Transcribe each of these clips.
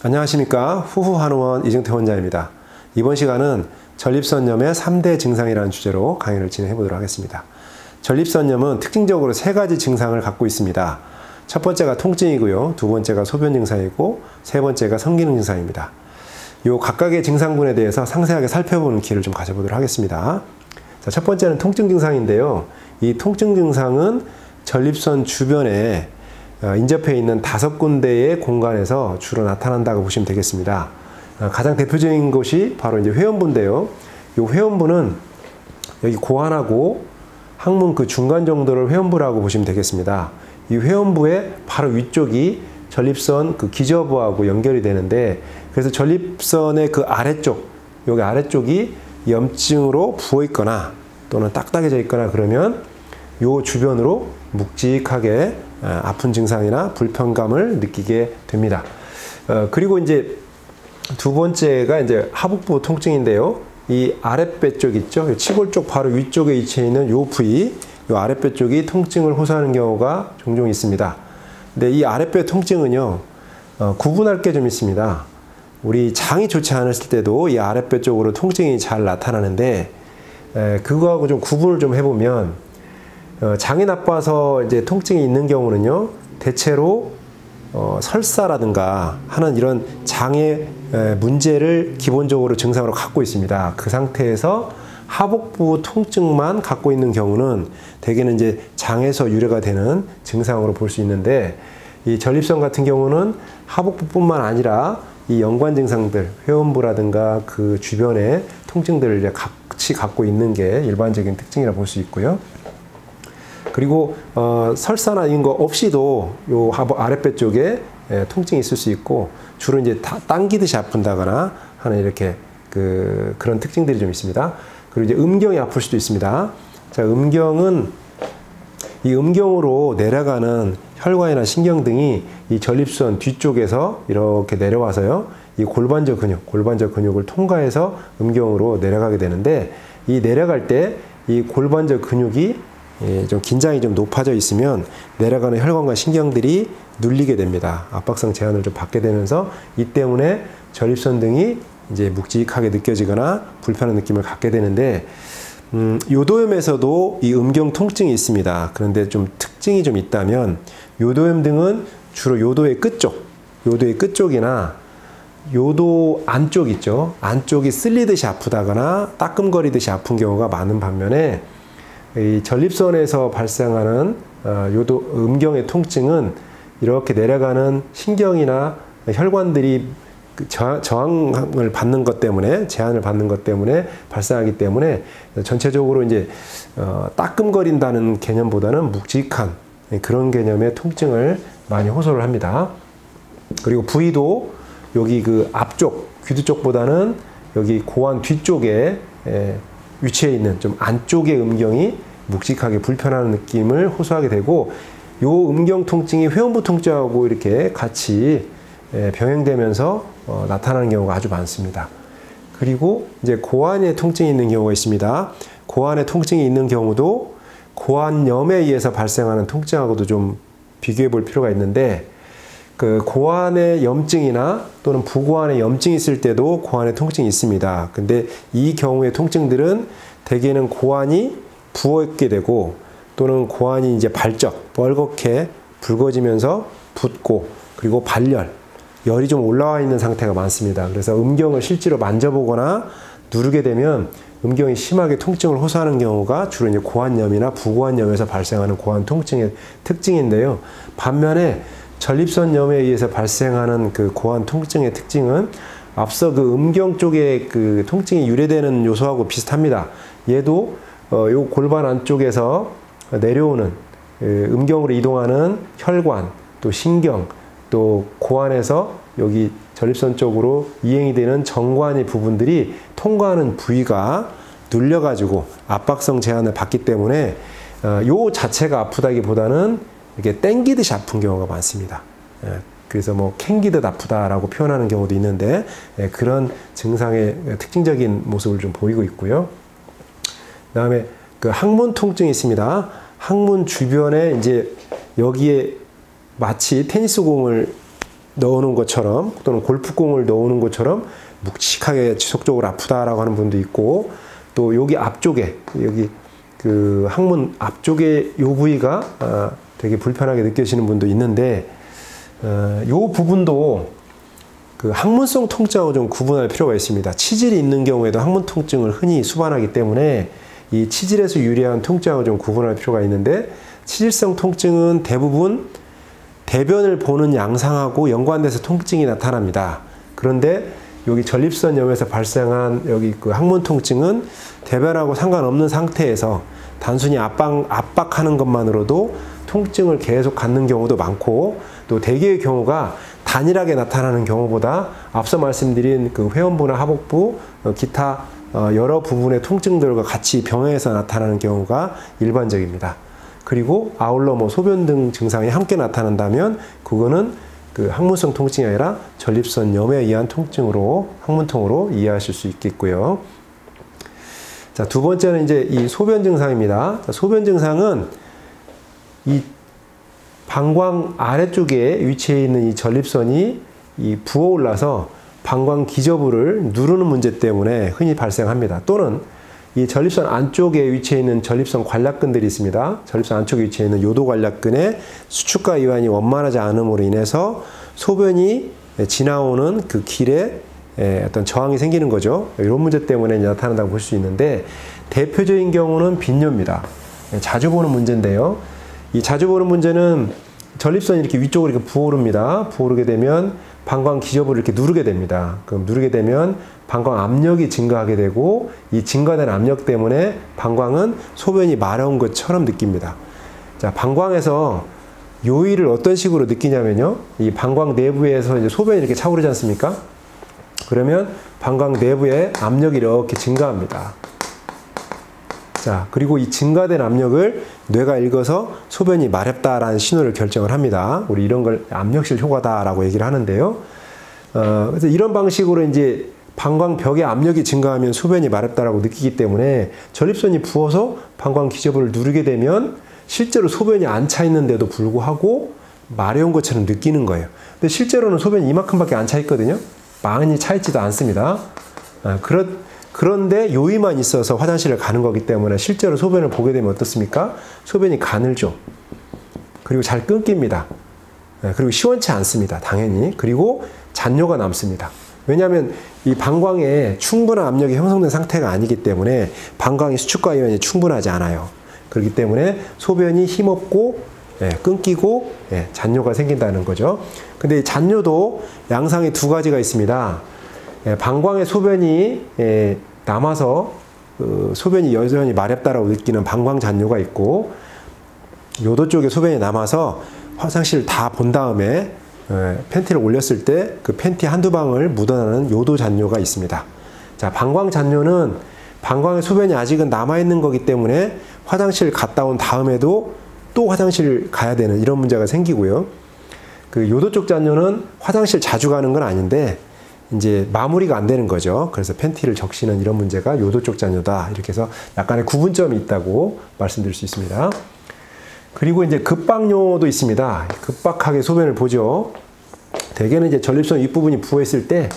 안녕하십니까. 후후한의원 이정태 원장입니다. 이번 시간은 전립선염의 3대 증상이라는 주제로 강의를 진행해 보도록 하겠습니다. 전립선염은 특징적으로 3가지 증상을 갖고 있습니다. 첫 번째가 통증이고요. 두 번째가 소변 증상이고 세 번째가 성기능 증상입니다. 이 각각의 증상군에 대해서 상세하게 살펴보는 기회를 좀 가져보도록 하겠습니다. 자, 첫 번째는 통증 증상인데요. 이 통증 증상은 전립선 주변에 인접해 있는 5군데의 공간에서 주로 나타난다고 보시면 되겠습니다. 가장 대표적인 것이 바로 이제 회원부인데요. 이 회원부는 여기 고환하고 항문 그 중간 정도를 회원부라고 보시면 되겠습니다. 이 회원부의 바로 위쪽이 전립선 그 기저부하고 연결이 되는데, 그래서 전립선의 그 아래쪽, 여기 아래쪽이 염증으로 부어 있거나 또는 딱딱해져 있거나 그러면 요 주변으로 묵직하게 아픈 증상이나 불편감을 느끼게 됩니다. 그리고 이제 두 번째가 이제 하복부 통증인데요. 이 아랫배 쪽 있죠. 치골 쪽 바로 위쪽에 위치해 있는 요 부위, 요 아랫배 쪽이 통증을 호소하는 경우가 종종 있습니다. 근데 이 아랫배 통증은요, 구분할 게 좀 있습니다. 우리 장이 좋지 않았을 때도 이 아랫배 쪽으로 통증이 잘 나타나는데, 그거하고 좀 구분을 좀 해보면, 장이 나빠서 이제 통증이 있는 경우는요, 대체로 설사라든가 하는 이런 장의 문제를 기본적으로 증상으로 갖고 있습니다. 그 상태에서 하복부 통증만 갖고 있는 경우는 대개는 이제 장에서 유래가 되는 증상으로 볼 수 있는데, 이 전립선 같은 경우는 하복부뿐만 아니라 이 연관 증상들, 회원부라든가 그 주변의 통증들을 이제 같이 갖고 있는 게 일반적인 특징이라 볼 수 있고요. 그리고 설사나 이런 거 없이도 요 아랫배 쪽에 통증이 있을 수 있고, 주로 이제 당기듯이 아픈다거나 하는 이렇게 그런 특징들이 좀 있습니다. 그리고 이제 음경이 아플 수도 있습니다. 자, 음경은 이 음경으로 내려가는 혈관이나 신경 등이 이 전립선 뒤쪽에서 이렇게 내려와서요, 이 골반저 근육을 통과해서 음경으로 내려가게 되는데, 이 내려갈 때 이 골반저 근육이 좀 긴장이 좀 높아져 있으면 내려가는 혈관과 신경들이 눌리게 됩니다. 압박성 제한을 좀 받게 되면서 이 때문에 전립선 등이 이제 묵직하게 느껴지거나 불편한 느낌을 갖게 되는데, 요도염에서도 이 음경 통증이 있습니다. 그런데 좀 특징이 좀 있다면, 요도염 등은 주로 요도의 끝쪽이나 요도 안쪽 있죠. 안쪽이 쓸리듯이 아프다거나 따끔거리듯이 아픈 경우가 많은 반면에, 이 전립선에서 발생하는 음경의 통증은 이렇게 내려가는 신경이나 혈관들이 저항을 받는 것 때문에, 제한을 받는 것 때문에 발생하기 때문에 전체적으로 이제 따끔거린다는 개념보다는 묵직한 그런 개념의 통증을 많이 호소를 합니다. 그리고 부위도 여기 그 앞쪽, 귀두 쪽보다는 여기 고환 뒤쪽에 위치해 있는 좀 안쪽의 음경이 묵직하게 불편한 느낌을 호소하게 되고, 요 음경 통증이 회원부 통증하고 이렇게 같이 병행되면서 나타나는 경우가 아주 많습니다. 그리고 이제 고환에 통증이 있는 경우가 있습니다. 고환에 통증이 있는 경우도 고환염에 의해서 발생하는 통증하고도 좀 비교해 볼 필요가 있는데, 그 고환의 염증이나 또는 부고환의 염증이 있을 때도 고환의 통증이 있습니다. 근데 이 경우의 통증들은 대개는 고환이 부었게 되고, 또는 고환이 이제 뻘겋게 붉어지면서 붓고, 그리고 발열, 열이 좀 올라와 있는 상태가 많습니다. 그래서 음경을 실제로 만져보거나 누르게 되면 음경이 심하게 통증을 호소하는 경우가 주로 이제 고환염이나 부고환염에서 발생하는 고환 통증의 특징인데요. 반면에 전립선염에 의해서 발생하는 그 고환 통증의 특징은 앞서 그 음경 쪽에 그 통증이 유래되는 요소하고 비슷합니다. 얘도 요 골반 안쪽에서 내려오는 음경으로 이동하는 혈관, 또 신경, 또 고환에서 여기 전립선 쪽으로 이행이 되는 정관의 부분들이 통과하는 부위가 눌려가지고 압박성 제한을 받기 때문에 요 자체가 아프다기보다는 이렇게 땡기듯이 아픈 경우가 많습니다. 그래서 뭐 캥기듯 아프다라고 표현하는 경우도 있는데, 그런 증상의 특징적인 모습을 좀 보이고 있고요. 그다음에 그 항문 통증이 있습니다. 항문 주변에 이제 여기에 마치 테니스 공을 넣어놓은 것처럼 또는 골프공을 넣어놓은 것처럼 묵직하게 지속적으로 아프다라고 하는 분도 있고, 또 여기 앞쪽에, 여기 그 항문 앞쪽에 요 부위가 되게 불편하게 느껴지는 분도 있는데, 요 부분도 그 항문성 통증하고 좀 구분할 필요가 있습니다. 치질이 있는 경우에도 항문 통증을 흔히 수반하기 때문에 이 치질에서 유래한 통증하고 좀 구분할 필요가 있는데, 치질성 통증은 대부분 대변을 보는 양상하고 연관돼서 통증이 나타납니다. 그런데 여기 전립선염에서 발생한 여기 그 항문 통증은 대변하고 상관없는 상태에서 단순히 압박하는 것만으로도 통증을 계속 갖는 경우도 많고, 또 대개의 경우가 단일하게 나타나는 경우보다 앞서 말씀드린 그 회원부나 하복부, 기타 여러 부분의 통증들과 같이 병행해서 나타나는 경우가 일반적입니다. 그리고 아울러 뭐 소변 등 증상이 함께 나타난다면 그거는 그 항문성 통증이 아니라 전립선염에 의한 통증으로, 항문통으로 이해하실 수 있겠고요. 자, 두 번째는 이제 이 소변 증상입니다. 자, 소변 증상은 이 방광 아래쪽에 위치해 있는 이 전립선이 부어올라서 방광 기저부를 누르는 문제 때문에 흔히 발생합니다. 또는 이 전립선 안쪽에 위치해 있는 전립선 관략근들이 있습니다. 전립선 안쪽에 위치해 있는 요도 관략근에 수축과 이완이 원만하지 않음으로 인해서 소변이 지나오는 그 길에 어떤 저항이 생기는 거죠. 이런 문제 때문에 나타난다고 볼 수 있는데, 대표적인 경우는 빈뇨입니다. 자주 보는 문제인데요. 이 자주 보는 문제는 전립선이 이렇게 위쪽으로 이렇게 부어오릅니다. 부어오르게 되면 방광 기저부를 이렇게 누르게 됩니다. 그럼 누르게 되면 방광 압력이 증가하게 되고, 이 증가된 압력 때문에 방광은 소변이 마려운 것처럼 느낍니다. 자, 방광에서 요일을 어떤 식으로 느끼냐면요. 이 방광 내부에서 이제 소변이 이렇게 차오르지 않습니까? 그러면 방광 내부의 압력이 이렇게 증가합니다. 자, 그리고 이 증가된 압력을 뇌가 읽어서 소변이 마렵다라는 신호를 결정을 합니다. 우리 이런 걸 압력실 효과다라고 얘기를 하는데요. 그래서 이런 방식으로 이제 방광벽의 압력이 증가하면 소변이 마렵다라고 느끼기 때문에 전립선이 부어서 방광 기저부를 누르게 되면 실제로 소변이 안 차 있는데도 불구하고 마려운 것처럼 느끼는 거예요. 근데 실제로는 소변이 이만큼밖에 안 차 있거든요. 많이 차 있지도 않습니다. 그런데 요의만 있어서 화장실을 가는 거기 때문에 실제로 소변을 보게 되면 어떻습니까? 소변이 가늘죠. 그리고 잘 끊깁니다. 그리고 시원치 않습니다. 당연히. 그리고 잔뇨가 남습니다. 왜냐하면 이 방광에 충분한 압력이 형성된 상태가 아니기 때문에 방광의 수축과 이완이 충분하지 않아요. 그렇기 때문에 소변이 힘없고 끊기고 잔뇨가 생긴다는 거죠. 근데 이 잔뇨도 양상이 두 가지가 있습니다. 방광에 소변이 남아서 소변이 여전히 마렵다라고 느끼는 방광 잔뇨가 있고, 요도 쪽에 소변이 남아서 화장실을 다 본 다음에 팬티를 올렸을 때 그 팬티 한두 방울 묻어나는 요도 잔뇨가 있습니다. 자, 방광 잔뇨는 방광에 소변이 아직은 남아있는 거기 때문에 화장실 갔다 온 다음에도 또 화장실 가야 되는 이런 문제가 생기고요. 그 요도 쪽 잔뇨는 화장실 자주 가는 건 아닌데 이제 마무리가 안 되는 거죠. 그래서 팬티를 적시는 이런 문제가 요도 쪽 잔뇨다. 이렇게 해서 약간의 구분점이 있다고 말씀드릴 수 있습니다. 그리고 이제 급박뇨도 있습니다. 급박하게 소변을 보죠. 대개는 이제 전립선 윗부분이 부어있을 때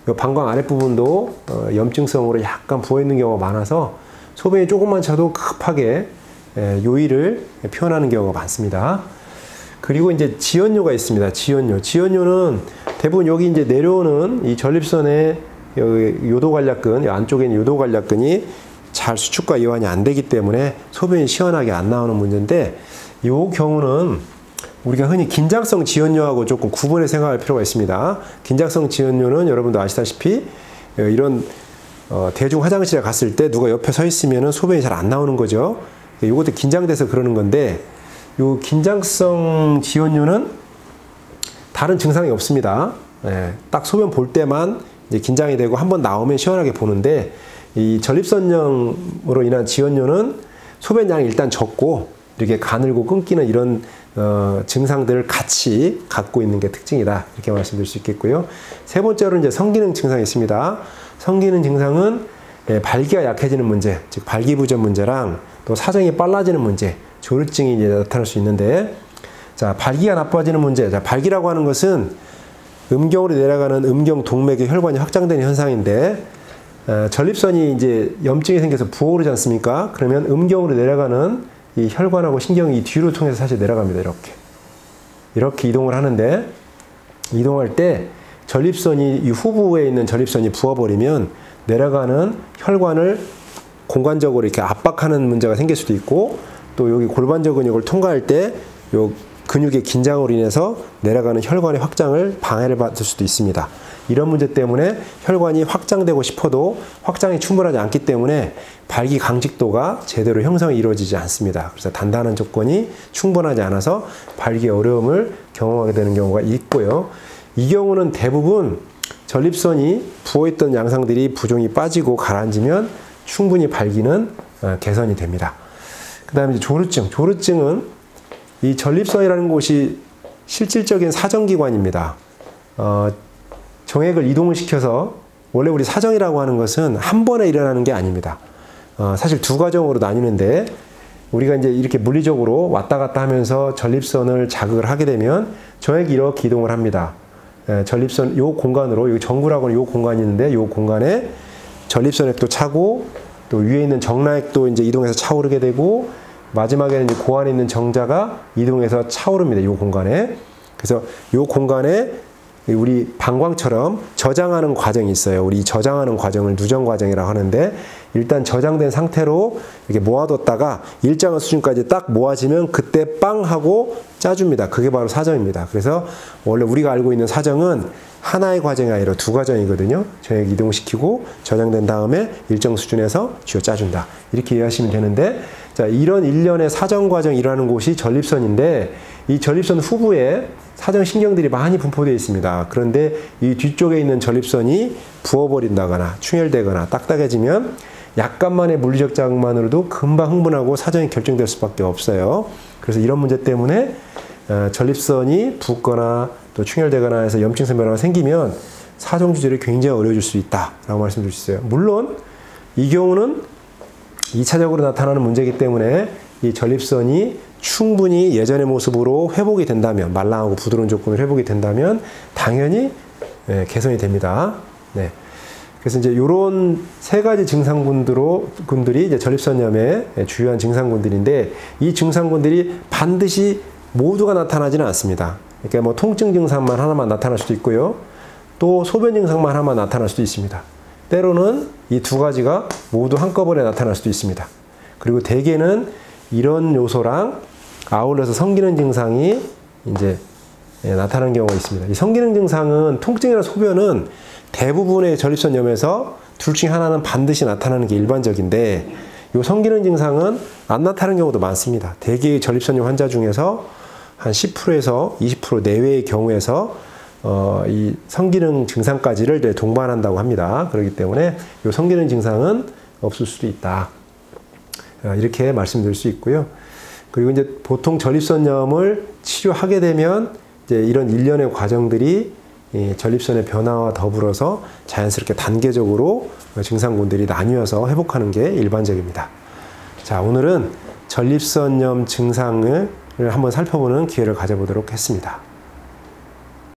이 방광 아랫부분도 염증성으로 약간 부어있는 경우가 많아서 소변이 조금만 차도 급하게 요의를 표현하는 경우가 많습니다. 그리고 이제 지연뇨가 있습니다. 지연뇨는 대부분 여기 이제 내려오는 이 전립선의 요도 관략근, 안쪽에 있는 요도 관략근이 잘 수축과 이완이 안 되기 때문에 소변이 시원하게 안 나오는 문제인데, 이 경우는 우리가 흔히 긴장성 지연뇨하고 조금 구분해 생각할 필요가 있습니다. 긴장성 지연뇨는 여러분도 아시다시피 이런 대중 화장실에 갔을 때 누가 옆에 서 있으면 소변이 잘 안 나오는 거죠. 이것도 긴장돼서 그러는 건데, 요 긴장성 지연뇨는 다른 증상이 없습니다. 딱 소변 볼 때만 이제 긴장이 되고 한번 나오면 시원하게 보는데, 이 전립선염으로 인한 지연뇨는 소변량이 일단 적고 이렇게 가늘고 끊기는 이런 증상들을 같이 갖고 있는 게 특징이다. 이렇게 말씀드릴 수 있겠고요. 세 번째로 이제 성기능 증상이 있습니다. 성기능 증상은 발기가 약해지는 문제, 즉 발기부전 문제랑 또 사정이 빨라지는 문제, 조류증이 이제 나타날 수 있는데, 자, 발기가 나빠지는 문제. 자, 발기라고 하는 것은 음경으로 내려가는 음경 동맥의 혈관이 확장되는 현상인데, 전립선이 이제 염증이 생겨서 부어오르지 않습니까? 그러면 음경으로 내려가는 이 혈관하고 신경이 뒤로 통해서 사실 내려갑니다. 이렇게 이동을 하는데, 이동할 때 전립선이 이 후부에 있는 전립선이 부어버리면 내려가는 혈관을 공간적으로 이렇게 압박하는 문제가 생길 수도 있고, 또 여기 골반저 근육을 통과할 때 요 근육의 긴장으로 인해서 내려가는 혈관의 확장을 방해를 받을 수도 있습니다. 이런 문제 때문에 혈관이 확장되고 싶어도 확장이 충분하지 않기 때문에 발기 강직도가 제대로 형성이 이루어지지 않습니다. 그래서 단단한 조건이 충분하지 않아서 발기 어려움을 경험하게 되는 경우가 있고요. 이 경우는 대부분 전립선이 부어있던 양상들이 부종이 빠지고 가라앉으면 충분히 발기는 개선이 됩니다. 그 다음에 조루증. 조루증은 이 전립선이라는 곳이 실질적인 사정기관입니다. 정액을 이동을 시켜서, 원래 우리 사정이라고 하는 것은 한 번에 일어나는 게 아닙니다. 사실 두 과정으로 나뉘는데, 우리가 이제 이렇게 물리적으로 왔다 갔다 하면서 전립선을 자극을 하게 되면 정액이 이렇게 이동을 합니다. 전립선 요 공간으로, 여기 정구라고 하는 요 공간이 있는데, 요 공간에 전립선액도 차고, 또 위에 있는 정라액도 이제 이동해서 차오르게 되고, 마지막에는 이제 고안에 있는 정자가 이동해서 차오릅니다. 요 공간에. 그래서 요 공간에 우리 방광처럼 저장하는 과정이 있어요. 우리 저장하는 과정을 누정 과정이라고 하는데, 일단 저장된 상태로 이렇게 모아뒀다가 일정한 수준까지 딱 모아지면 그때 빵 하고 짜줍니다. 그게 바로 사정입니다. 그래서 원래 우리가 알고 있는 사정은 하나의 과정이 아니라 두 과정이거든요. 정액 이동시키고 저장된 다음에 일정 수준에서 쥐어 짜준다. 이렇게 이해하시면 되는데, 자, 이런 일련의 사정 과정이 일어나는 곳이 전립선인데, 이 전립선 후부에 사정신경들이 많이 분포되어 있습니다. 그런데 이 뒤쪽에 있는 전립선이 부어버린다거나 충혈되거나 딱딱해지면 약간만의 물리적 자극만으로도 금방 흥분하고 사정이 결정될 수밖에 없어요. 그래서 이런 문제 때문에 전립선이 붓거나 또 충혈되거나 해서 염증성 변화가 생기면 사정 주제를 굉장히 어려워질 수 있다라고 말씀드릴 수 있어요. 물론 이 경우는 2차적으로 나타나는 문제이기 때문에 이 전립선이 충분히 예전의 모습으로 회복이 된다면, 말랑하고 부드러운 조건으로 회복이 된다면 당연히 개선이 됩니다. 네. 그래서 이제 이런 세 가지 증상군들이 이제 전립선염의 주요한 증상군들인데, 이 증상군들이 반드시 모두가 나타나지는 않습니다. 그러니까 뭐 통증 증상만 하나만 나타날 수도 있고요. 또 소변 증상만 하나만 나타날 수도 있습니다. 때로는 이 두 가지가 모두 한꺼번에 나타날 수도 있습니다. 그리고 대개는 이런 요소랑 아울러서 성기능 증상이 이제 나타나는 경우가 있습니다. 이 성기능 증상은, 통증이나 소변은 대부분의 전립선염에서 둘 중에 하나는 반드시 나타나는 게 일반적인데, 이 성기능 증상은 안 나타나는 경우도 많습니다. 대개의 전립선염 환자 중에서 한 10%에서 20% 내외의 경우에서 이 성기능 증상까지를 동반한다고 합니다. 그렇기 때문에 이 성기능 증상은 없을 수도 있다. 이렇게 말씀드릴 수 있고요. 그리고 이제 보통 전립선염을 치료하게 되면 이제 이런 일련의 과정들이 전립선의 변화와 더불어서 자연스럽게 단계적으로 증상군들이 나뉘어서 회복하는 게 일반적입니다. 자, 오늘은 전립선염 증상을 한번 살펴보는 기회를 가져보도록 했습니다.